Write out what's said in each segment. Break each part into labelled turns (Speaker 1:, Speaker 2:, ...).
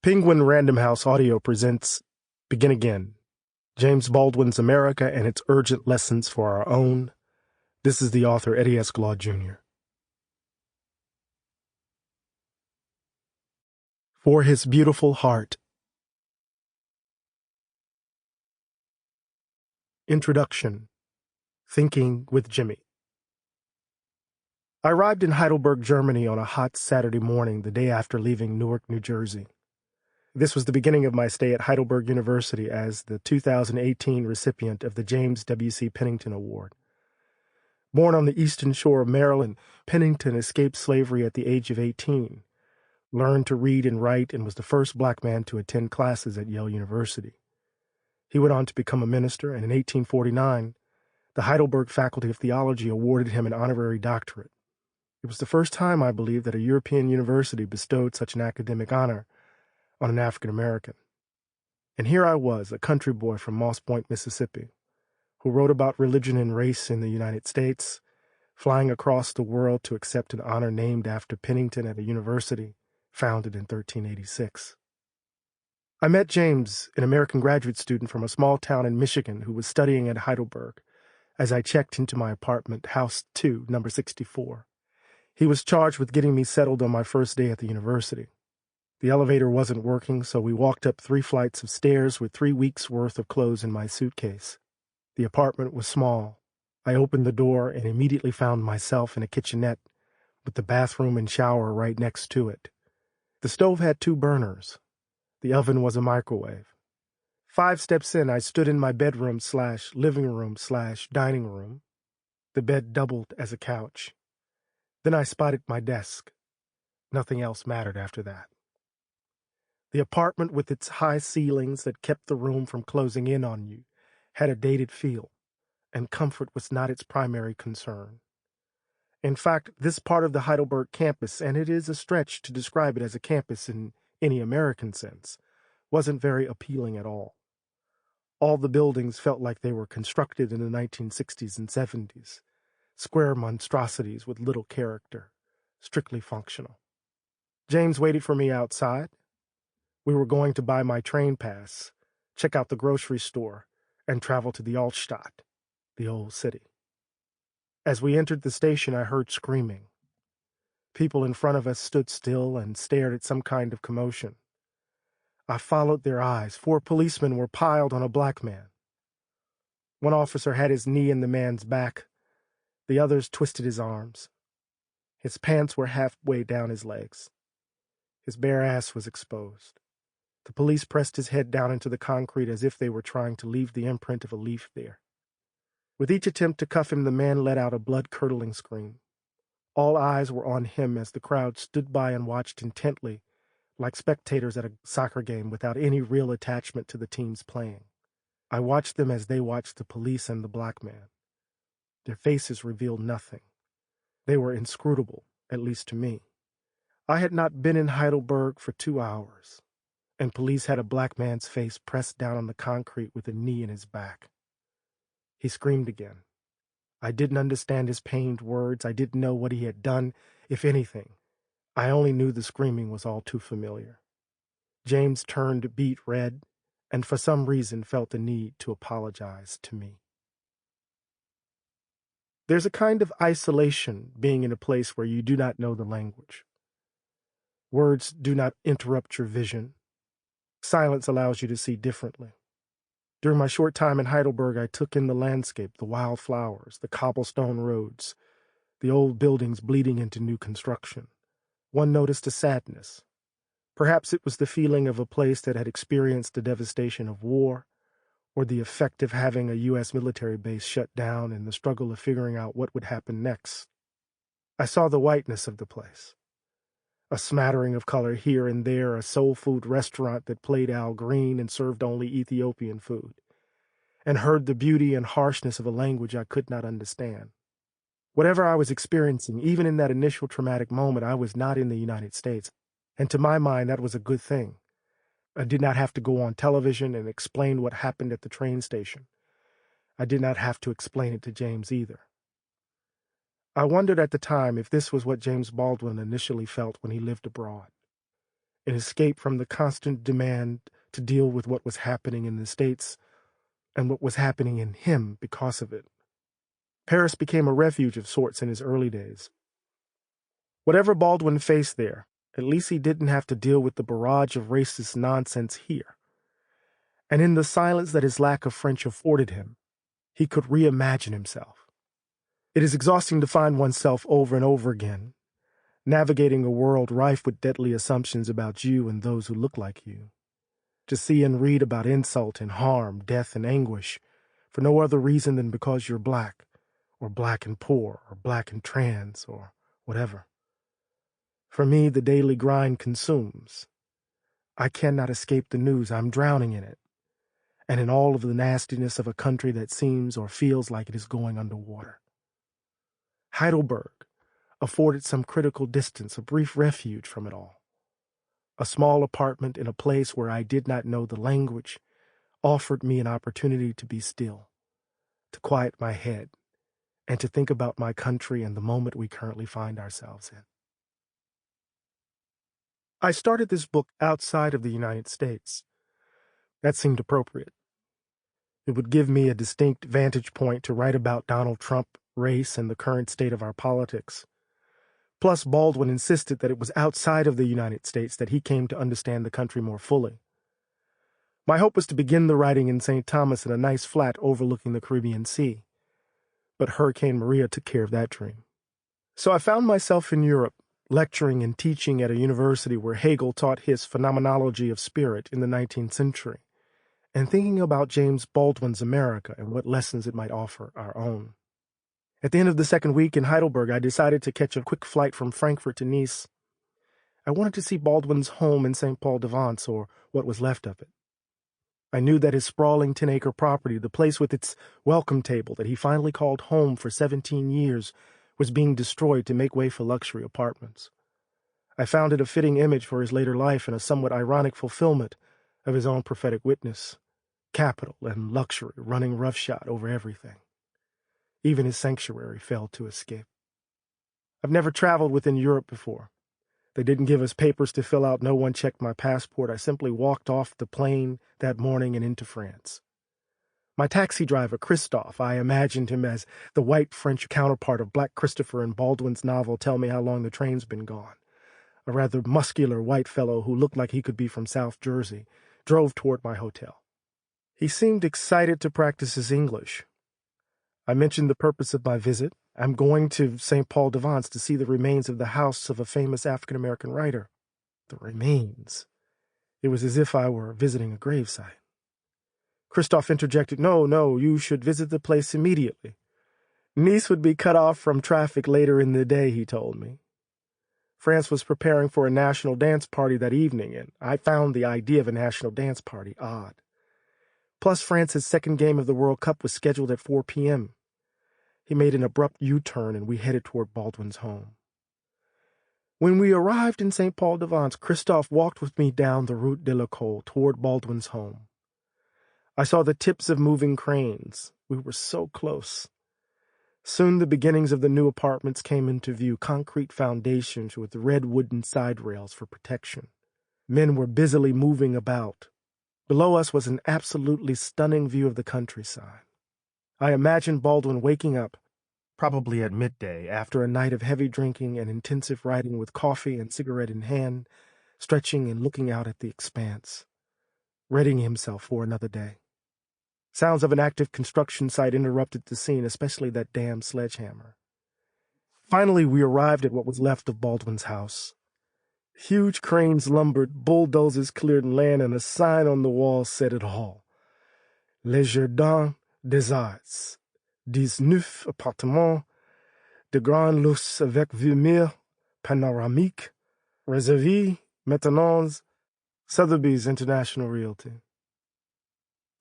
Speaker 1: Penguin Random House Audio presents Begin Again, James Baldwin's America and its Urgent Lessons for Our Own. This is the author, Eddie S. Glaude, Jr. For His Beautiful Heart. Introduction. Thinking with Jimmy. I arrived in Heidelberg, Germany on a hot Saturday morning the day after leaving Newark, New Jersey. This was the beginning of my stay at Heidelberg University as the 2018 recipient of the James W.C. Pennington Award. Born on the eastern shore of Maryland, Pennington escaped slavery at the age of 18, learned to read and write, and was the first black man to attend classes at Yale University. He went on to become a minister, and in 1849, the Heidelberg Faculty of Theology awarded him an honorary doctorate. It was the first time, I believe, that a European university bestowed such an academic honor on an African American. And here I was, a country boy from Moss Point, Mississippi, who wrote about religion and race in the United States, flying across the world to accept an honor named after Pennington at a university founded in 1386. I met James, an American graduate student from a small town in Michigan who was studying at Heidelberg, as I checked into my apartment, House 2, number 64. He was charged with getting me settled on my first day at the university. The elevator wasn't working, so we walked up 3 flights of stairs with 3 weeks' worth of clothes in my suitcase. The apartment was small. I opened the door and immediately found myself in a kitchenette with the bathroom and shower right next to it. The stove had 2 burners. The oven was a microwave. 5 steps in, I stood in my bedroom/living room/dining room. The bed doubled as a couch. Then I spotted my desk. Nothing else mattered after that. The apartment, with its high ceilings that kept the room from closing in on you, had a dated feel, and comfort was not its primary concern. In fact, this part of the Heidelberg campus, and it is a stretch to describe it as a campus in any American sense, wasn't very appealing at all. All the buildings felt like they were constructed in the 1960s and 70s, square monstrosities with little character, strictly functional. James waited for me outside. We were going to buy my train pass, check out the grocery store, and travel to the Altstadt, the old city. As we entered the station, I heard screaming. People in front of us stood still and stared at some kind of commotion. I followed their eyes. 4 policemen were piled on a black man. One officer had his knee in the man's back. The others twisted his arms. His pants were halfway down his legs. His bare ass was exposed. The police pressed his head down into the concrete as if they were trying to leave the imprint of a leaf there. With each attempt to cuff him, the man let out a blood-curdling scream. All eyes were on him as the crowd stood by and watched intently, like spectators at a soccer game without any real attachment to the teams playing. I watched them as they watched the police and the black man. Their faces revealed nothing. They were inscrutable, at least to me. I had not been in Heidelberg for 2 hours, and police had a black man's face pressed down on the concrete with a knee in his back. He screamed again. I didn't understand his pained words. I didn't know what he had done, if anything. I only knew the screaming was all too familiar. James turned beet red, and for some reason felt the need to apologize to me. There's a kind of isolation being in a place where you do not know the language. Words do not interrupt your vision. Silence allows you to see differently. During my short time in Heidelberg, I took in the landscape, the wild flowers, the cobblestone roads, the old buildings bleeding into new construction. One noticed a sadness. Perhaps it was the feeling of a place that had experienced the devastation of war, or the effect of having a U.S. military base shut down and the struggle of figuring out what would happen next. I saw the whiteness of the place. A smattering of color here and there, a soul food restaurant that played Al Green and served only Ethiopian food, and heard the beauty and harshness of a language I could not understand. Whatever I was experiencing, even in that initial traumatic moment, I was not in the United States, and to my mind that was a good thing. I did not have to go on television and explain what happened at the train station. I did not have to explain it to James either. I wondered at the time if this was what James Baldwin initially felt when he lived abroad. an escape from the constant demand to deal with what was happening in the States and what was happening in him because of it. Paris became a refuge of sorts in his early days. Whatever Baldwin faced there, at least he didn't have to deal with the barrage of racist nonsense here. And in the silence that his lack of French afforded him, he could reimagine himself. It is exhausting to find oneself over and over again, navigating a world rife with deadly assumptions about you and those who look like you. To see and read about insult and harm, death and anguish, for no other reason than because you're black, or black and poor, or black and trans, or whatever. For me, the daily grind consumes. I cannot escape the news. I'm drowning in it, and in all of the nastiness of a country that seems or feels like it is going underwater. Heidelberg afforded some critical distance, a brief refuge from it all. A small apartment in a place where I did not know the language offered me an opportunity to be still, to quiet my head, and to think about my country and the moment we currently find ourselves in. I started this book outside of the United States. That seemed appropriate. It would give me a distinct vantage point to write about Donald Trump, race, and the current state of our politics. Plus, Baldwin insisted that it was outside of the United States that he came to understand the country more fully. My hope was to begin the writing in St. Thomas in a nice flat overlooking the Caribbean Sea. But Hurricane Maria took care of that dream. So I found myself in Europe, lecturing and teaching at a university where Hegel taught his phenomenology of spirit in the 19th century, and thinking about James Baldwin's America and what lessons it might offer our own. At the end of the second week in Heidelberg, I decided to catch a quick flight from Frankfurt to Nice. I wanted to see Baldwin's home in St. Paul-de-Vence, or what was left of it. I knew that his sprawling 10-acre property, the place with its welcome table that he finally called home for 17 years, was being destroyed to make way for luxury apartments. I found it a fitting image for his later life and a somewhat ironic fulfillment of his own prophetic witness. Capital and luxury running roughshod over everything. Even his sanctuary failed to escape. I've never traveled within Europe before. They didn't give us papers to fill out. No one checked my passport. I simply walked off the plane that morning and into France. My taxi driver, Christophe, I imagined him as the white French counterpart of Black Christopher in Baldwin's novel Tell Me How Long the Train's Been Gone. A rather muscular white fellow who looked like he could be from South Jersey, drove toward my hotel. He seemed excited to practice his English. I mentioned the purpose of my visit. I'm going to St. Paul-de-Vence to see the remains of the house of a famous African-American writer. The remains. It was as if I were visiting a gravesite. Christophe interjected, No, you should visit the place immediately. Nice would be cut off from traffic later in the day, he told me. France was preparing for a national dance party that evening, and I found the idea of a national dance party odd. Plus, France's second game of the World Cup was scheduled at 4 p.m. He made an abrupt U-turn, and we headed toward Baldwin's home. When we arrived in St. Paul-de-Vence, Christophe walked with me down the Route de l'École toward Baldwin's home. I saw the tips of moving cranes. We were so close. Soon the beginnings of the new apartments came into view, concrete foundations with red wooden side rails for protection. Men were busily moving about. Below us was an absolutely stunning view of the countryside. I imagined Baldwin waking up, probably at midday, after a night of heavy drinking and intensive writing with coffee and cigarette in hand, stretching and looking out at the expanse, readying himself for another day. Sounds of an active construction site interrupted the scene, especially that damn sledgehammer. Finally, we arrived at what was left of Baldwin's house. Huge cranes lumbered, bulldozers cleared land, and a sign on the wall said it all. Les Jardins des Arts, 19 appartements, de grand luxe avec vue mer, panoramique, réservé, maintenant, Sotheby's International Realty.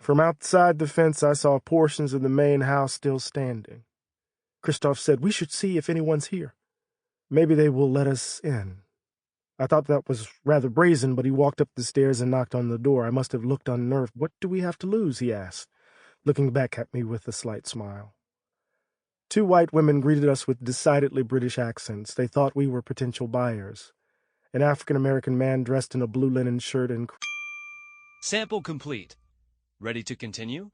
Speaker 1: From outside the fence, I saw portions of the main house still standing. Christophe said, We should see if anyone's here. Maybe they will let us in. I thought that was rather brazen, but he walked up the stairs and knocked on the door. I must have looked unnerved. What do we have to lose? He asked, looking back at me with a slight smile. Two white women greeted us with decidedly British accents. They thought we were potential buyers. An African-American man dressed in a blue linen shirt and...
Speaker 2: Sample complete. Ready to continue?